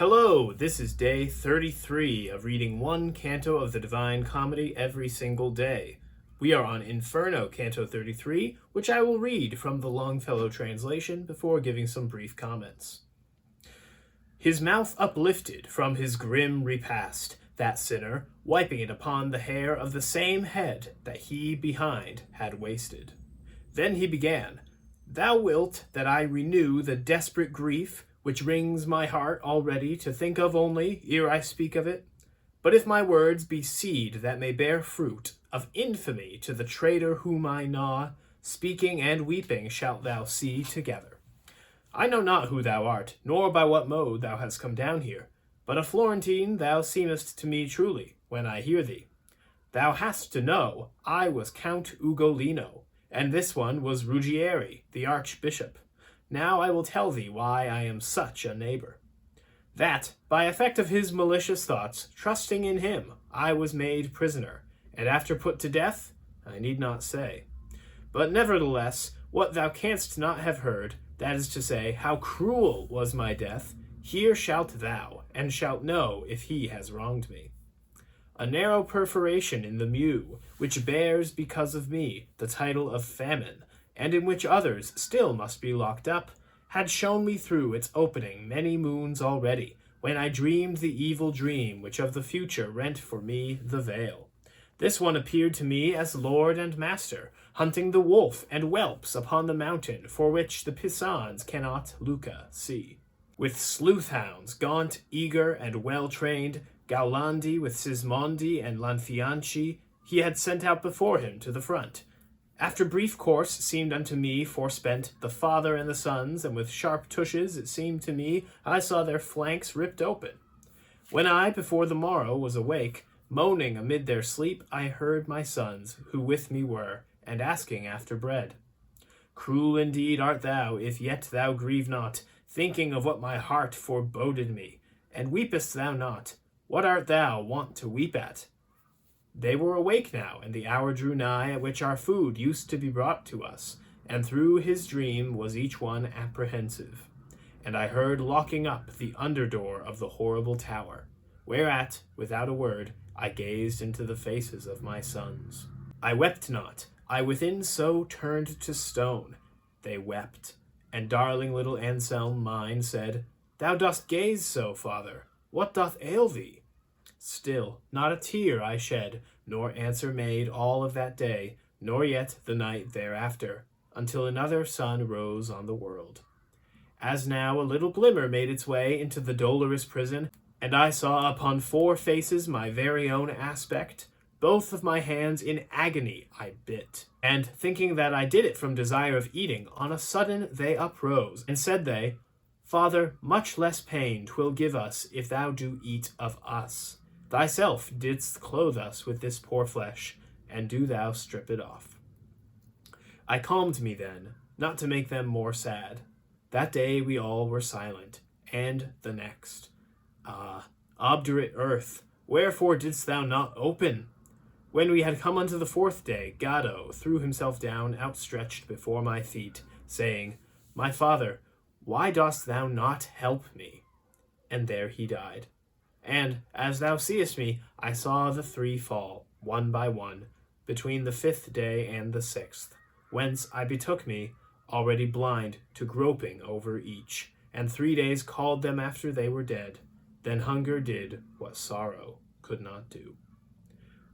Hello, this is day 33 of reading one canto of the Divine Comedy every single day. We are on Inferno, Canto 33, which I will read from the Longfellow translation before giving some brief comments. His mouth uplifted from his grim repast, that sinner, wiping it upon the hair of the same head that he behind had wasted. Then he began, "Thou wilt that I renew the desperate grief which wrings my heart already to think of only, ere I speak of it. But if my words be seed that may bear fruit of infamy to the traitor whom I gnaw, speaking and weeping shalt thou see together. I know not who thou art, nor by what mode thou hast come down here, but a Florentine thou seemest to me truly, when I hear thee. Thou hast to know I was Count Ugolino, and this one was Ruggieri, the archbishop. Now I will tell thee why I am such a neighbor. That, by effect of his malicious thoughts, trusting in him, I was made prisoner, and after put to death, I need not say. But nevertheless, what thou canst not have heard, that is to say, how cruel was my death, here shalt thou, and shalt know if he has wronged me. A narrow perforation in the mew, which bears, because of me, the title of famine, and in which others still must be locked up, had shown me through its opening many moons already, when I dreamed the evil dream which of the future rent for me the veil. This one appeared to me as lord and master, hunting the wolf and whelps upon the mountain for which the Pisans cannot, Luca, see. With sleuth-hounds, gaunt, eager, and well-trained, Gaulandi with Sismondi and Lanfianchi, he had sent out before him to the front. After brief course seemed unto me forespent the father and the sons, and with sharp tushes it seemed to me I saw their flanks ripped open. When I, before the morrow, was awake, moaning amid their sleep, I heard my sons, who with me were, and asking after bread. Cruel indeed art thou, if yet thou grieve not, thinking of what my heart foreboded me. And weepest thou not? What art thou wont to weep at? They were awake now, and the hour drew nigh at which our food used to be brought to us, and through his dream was each one apprehensive. And I heard locking up the under door of the horrible tower, whereat, without a word, I gazed into the faces of my sons. I wept not, I within so turned to stone. They wept, and darling little Anselm mine said, "Thou dost gaze so, father, what doth ail thee?" Still, not a tear I shed, nor answer made all of that day, nor yet the night thereafter, until another sun rose on the world. As now a little glimmer made its way into the dolorous prison, and I saw upon four faces my very own aspect, both of my hands in agony I bit, and thinking that I did it from desire of eating, on a sudden they uprose, and said they, "Father, much less pain 'twill give us if thou do eat of us. Thyself didst clothe us with this poor flesh, and do thou strip it off." I calmed me then, not to make them more sad. That day we all were silent, and the next. Ah, obdurate earth, wherefore didst thou not open? When we had come unto the fourth day, Gaddo threw himself down outstretched before my feet, saying, "My father, why dost thou not help me?" And there he died. And, as thou seest me, I saw the three fall, one by one, between the fifth day and the sixth, whence I betook me, already blind, to groping over each, and 3 days called them after they were dead. Then hunger did what sorrow could not do.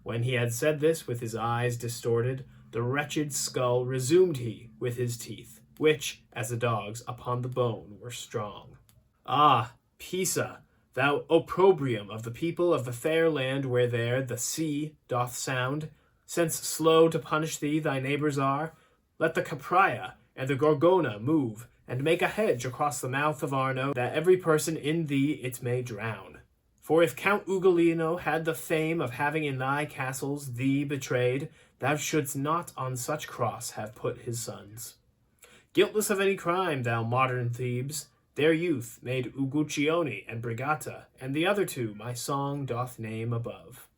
When he had said this with his eyes distorted, the wretched skull resumed he with his teeth, which, as a dog's, upon the bone were strong. Ah, Pisa! Thou opprobrium of the people of the fair land where there the sea doth sound, since slow to punish thee thy neighbors are, let the Capraia and the Gorgona move, and make a hedge across the mouth of Arno, that every person in thee it may drown. For if Count Ugolino had the fame of having in thy castles thee betrayed, thou shouldst not on such cross have put his sons. Guiltless of any crime, thou modern Thebes, their youth made Uguccione and Brigata, and the other two my song doth name above.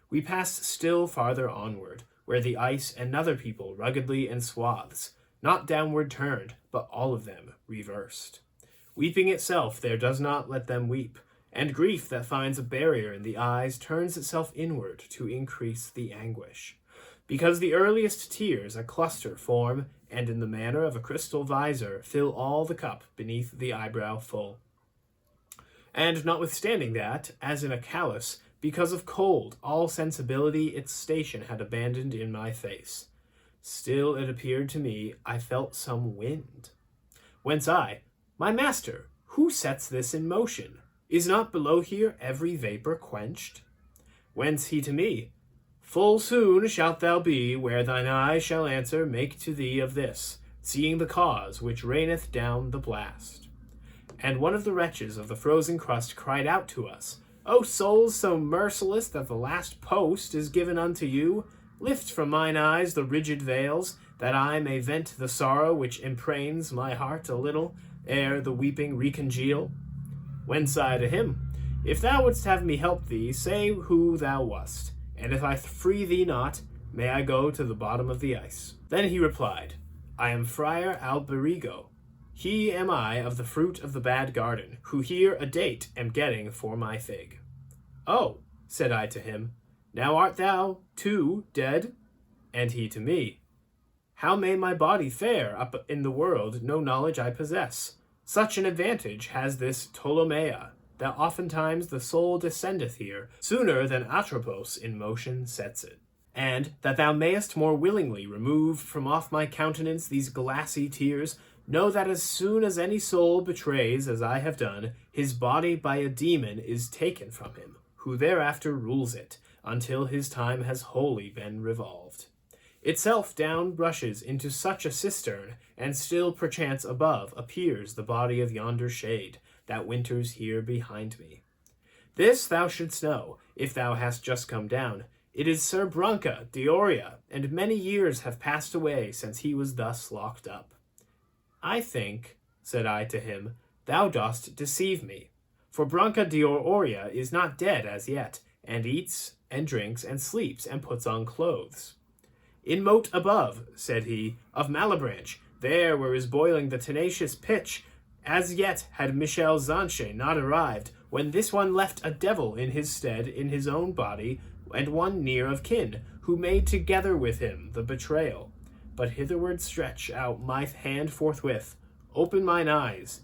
We passed still farther onward, where the ice another people ruggedly in swaths, not downward turned, but all of them reversed. Weeping itself there does not let them weep, and grief that finds a barrier in the eyes turns itself inward to increase the anguish. Because the earliest tears a cluster form, and in the manner of a crystal visor fill all the cup beneath the eyebrow full. And notwithstanding that, as in a callous, because of cold, all sensibility its station had abandoned in my face, still it appeared to me I felt some wind. Whence I, my master, who sets this in motion? Is not below here every vapor quenched? Whence he to me, full soon shalt thou be, where thine eye shall answer make to thee of this, seeing the cause which raineth down the blast. And one of the wretches of the frozen crust cried out to us, O souls so merciless that the last post is given unto you, lift from mine eyes the rigid veils, that I may vent the sorrow which imprains my heart a little, ere the weeping recongeal. Whence I to him, If thou wouldst have me help thee, say who thou wast, and if I free thee not, may I go to the bottom of the ice. Then he replied, I am Friar Alberigo. He am I of the fruit of the bad garden, who here a date am getting for my fig. Oh, said I to him, now art thou, too, dead? And he to me, how may my body fare up in the world no knowledge I possess? Such an advantage has this Ptolemaea, that oftentimes the soul descendeth here, sooner than Atropos in motion sets it. And that thou mayest more willingly remove from off my countenance these glassy tears, know that as soon as any soul betrays, as I have done, his body by a demon is taken from him, who thereafter rules it, until his time has wholly been revolved. Itself down rushes into such a cistern, and still perchance above appears the body of yonder shade, that winters here behind me. This thou shouldst know, if thou hast just come down. It is Sir Branca d'Oria, and many years have passed away since he was thus locked up. I think, said I to him, thou dost deceive me, for Branca d'Oria is not dead as yet, and eats, and drinks, and sleeps, and puts on clothes. In moat above, said he, of Malebranche, there where is boiling the tenacious pitch, as yet had Michel Zanche not arrived, when this one left a devil in his stead in his own body, and one near of kin, who made together with him the betrayal. But hitherward stretch out my hand forthwith, open mine eyes,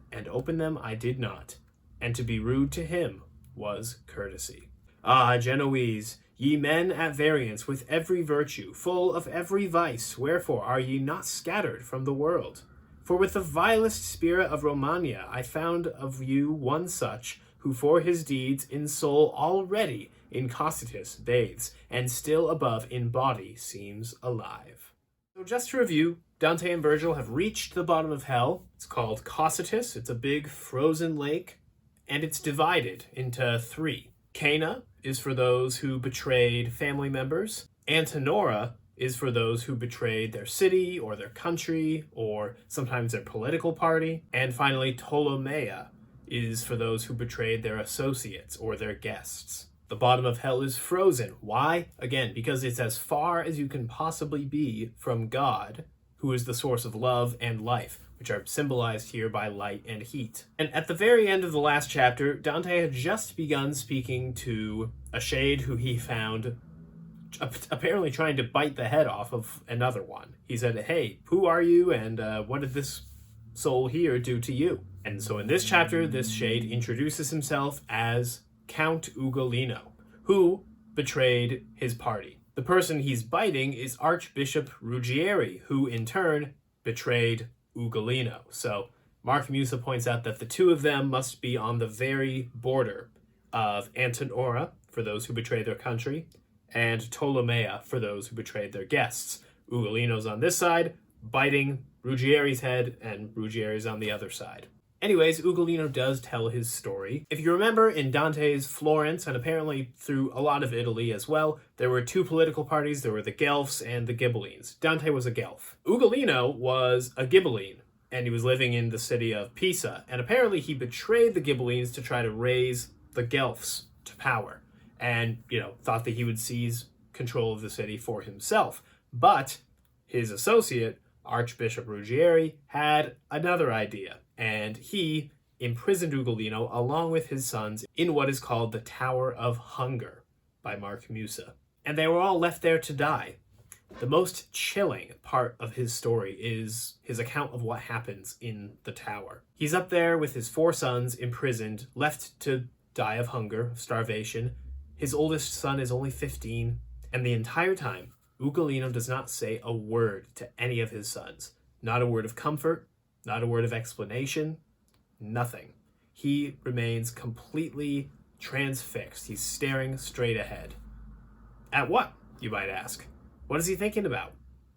and open them I did not, and to be rude to him was courtesy. Ah, Genoese, ye men at variance with every virtue, full of every vice, wherefore are ye not scattered from the world? For with the vilest spirit of Romagna I found of you one such, who for his deeds in soul already in Cocytus bathes, and still above in body seems alive. So just to review, Dante and Virgil have reached the bottom of hell. It's called Cocytus. It's a big frozen lake, and it's divided into three. Cana is for those who betrayed family members. Antenora is for those who betrayed their city or their country or sometimes their political party. And finally, Ptolemaea is for those who betrayed their associates or their guests. The bottom of hell is frozen. Why? Again, because it's as far as you can possibly be from God, who is the source of love and life, which are symbolized here by light and heat. And at the very end of the last chapter, Dante had just begun speaking to a shade who he found apparently trying to bite the head off of another one. He said, hey, who are you, and what did this soul here do to you? And so in this chapter, this shade introduces himself as Count Ugolino, who betrayed his party. The person he's biting is Archbishop Ruggieri, who in turn betrayed Ugolino. So Mark Musa points out that the two of them must be on the very border of Antenora, for those who betrayed their country, and Ptolemaea, for those who betrayed their guests. Ugolino's on this side, biting Ruggieri's head, and Ruggieri's on the other side. Anyways, Ugolino does tell his story. If you remember, in Dante's Florence, and apparently through a lot of Italy as well, there were two political parties. There were the Guelphs and the Ghibellines. Dante was a Guelph. Ugolino was a Ghibelline, and he was living in the city of Pisa. And apparently he betrayed the Ghibellines to try to raise the Guelphs to power. And, thought that he would seize control of the city for himself. But his associate, Archbishop Ruggieri, had another idea. And he imprisoned Ugolino along with his sons in what is called the Tower of Hunger by Mark Musa. And they were all left there to die. The most chilling part of his story is his account of what happens in the tower. He's up there with his 4 sons imprisoned, left to die of hunger, starvation. His oldest son is only 15, and the entire time, Ugolino does not say a word to any of his sons. Not a word of comfort, not a word of explanation, nothing. He remains completely transfixed. He's staring straight ahead. At what, you might ask? What is he thinking about?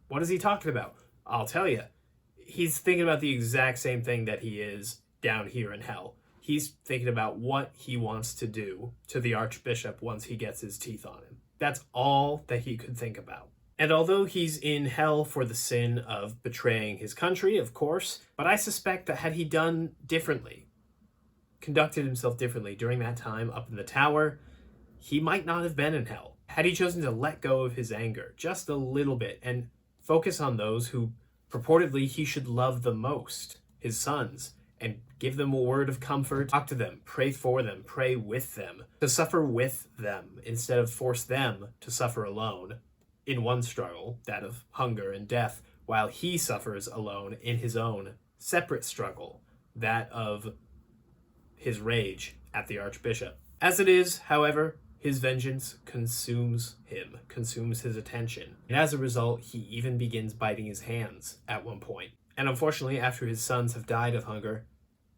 What is he talking about? I'll tell you. He's thinking about the exact same thing that he is down here in hell. He's thinking about what he wants to do to the Archbishop once he gets his teeth on him. That's all that he could think about. And although he's in hell for the sin of betraying his country, of course, but I suspect that had he done differently, conducted himself differently during that time up in the tower, he might not have been in hell. Had he chosen to let go of his anger just a little bit and focus on those who purportedly he should love the most, his sons, and give them a word of comfort, talk to them, pray for them, pray with them, to suffer with them instead of force them to suffer alone in one struggle, that of hunger and death, while he suffers alone in his own separate struggle, that of his rage at the Archbishop. As it is, however, his vengeance consumes him, consumes his attention. And as a result, he even begins biting his hands at one point. And unfortunately, after his sons have died of hunger,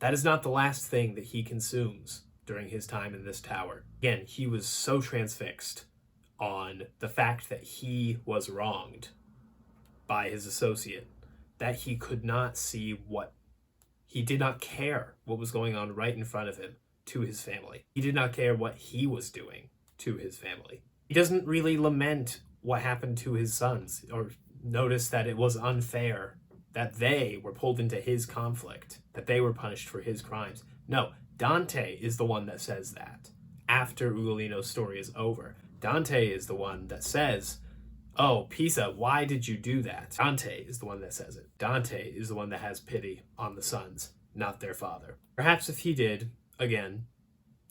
that is not the last thing that he consumes during his time in this tower. Again, he was so transfixed on the fact that he was wronged by his associate that he could not see he did not care what was going on right in front of him to his family. He did not care what he was doing to his family. He doesn't really lament what happened to his sons or notice that it was unfair, that they were pulled into his conflict, that they were punished for his crimes. No, Dante is the one that says that after Ugolino's story is over. Dante is the one that says, "Oh, Pisa, why did you do that?" Dante is the one that says it. Dante is the one that has pity on the sons, not their father. Perhaps if he did, again,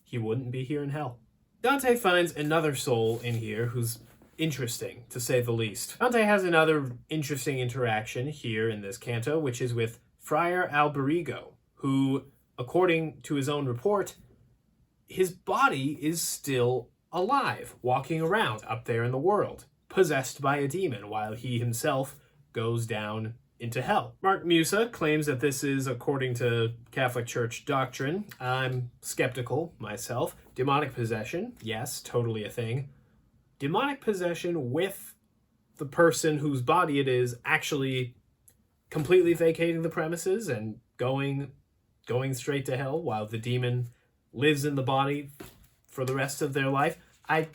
he wouldn't be here in hell. Dante finds another soul in here who's interesting, to say the least. Dante has another interesting interaction here in this canto, which is with Friar Alberigo, who, according to his own report, his body is still alive, walking around up there in the world, possessed by a demon, while he himself goes down into hell. Mark Musa claims that this is according to Catholic Church doctrine. I'm skeptical myself. Demonic possession, yes, totally a thing. Demonic possession with the person whose body it is actually completely vacating the premises and going straight to hell while the demon lives in the body for the rest of their life. I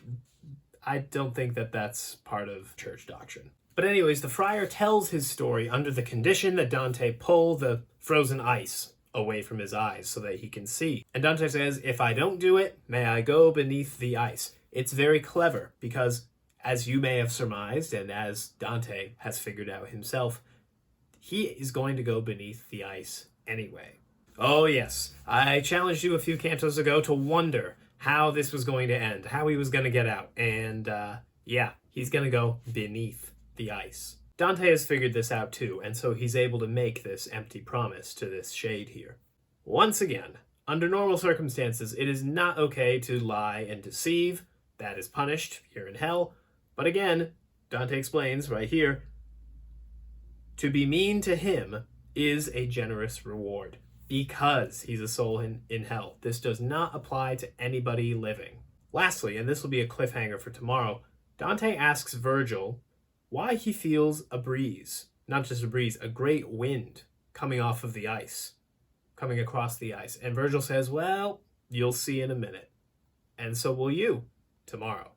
don't think that that's part of church doctrine. But anyways, the friar tells his story under the condition that Dante pull the frozen ice away from his eyes so that he can see. And Dante says, "If I don't do it, may I go beneath the ice." It's very clever because, as you may have surmised, and as Dante has figured out himself, he is going to go beneath the ice anyway. Oh yes, I challenged you a few cantos ago to wonder how this was going to end, how he was going to get out. And yeah, he's going to go beneath the ice. Dante has figured this out too, and so he's able to make this empty promise to this shade here. Once again, under normal circumstances, it is not okay to lie and deceive. That is punished here in hell. But again, Dante explains right here, to be mean to him is a generous reward because he's a soul in hell. This does not apply to anybody living. Lastly, and this will be a cliffhanger for tomorrow, Dante asks Virgil why he feels a breeze, not just a breeze, a great wind coming off of the ice, coming across the ice. And Virgil says, well, you'll see in a minute. And so will you tomorrow.